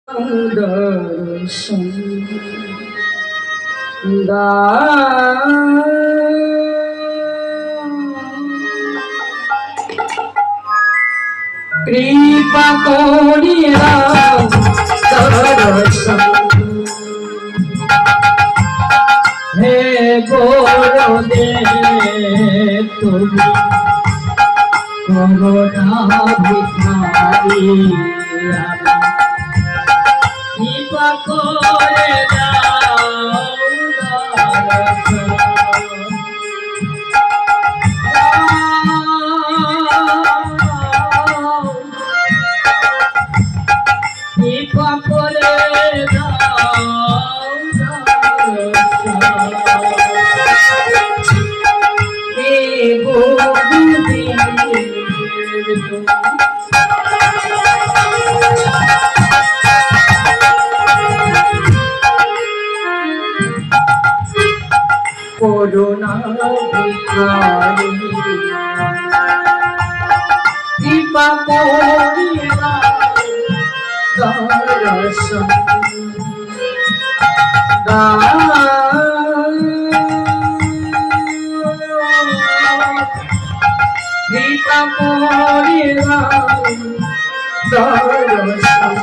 দর্শন কৃপা করিয়া দর্শন হে গুরুদেব তুমি করুণা ভিখারি কৃপা করে দাও কৃপা করে দাও হে গুরুদেব করুণা ভিখারি কৃপা করিয়া দর্শন কৃপা করিয়া দর্শন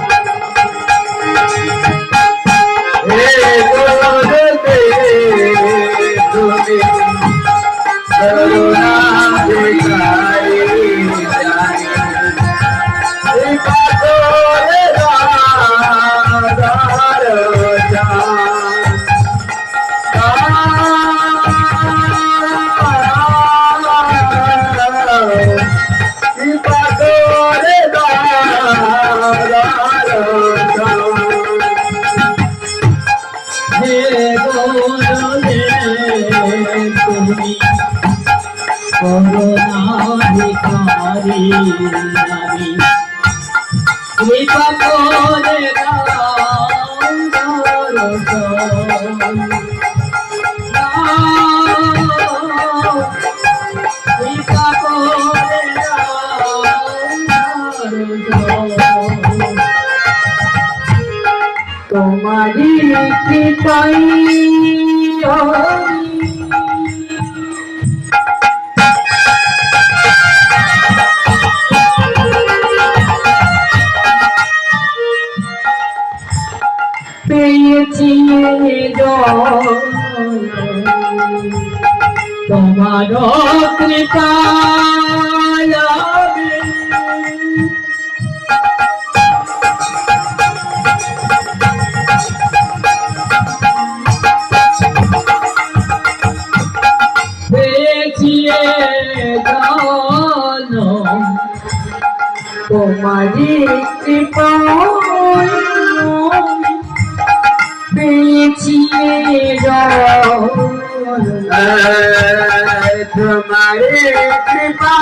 হে গুরুদেব তুমি করুণা ভিখারি কৃপা করে দাও কৃপা করে হে গুরুদেব তুমি করুণা ভিখারি কৃপা করে কৃপা করে তোমারি কৃপাই পেয়েছি তোমার কৃপায় পেয়েছি তোমারি কৃপায় পেয়েছি তোমারে কৃপা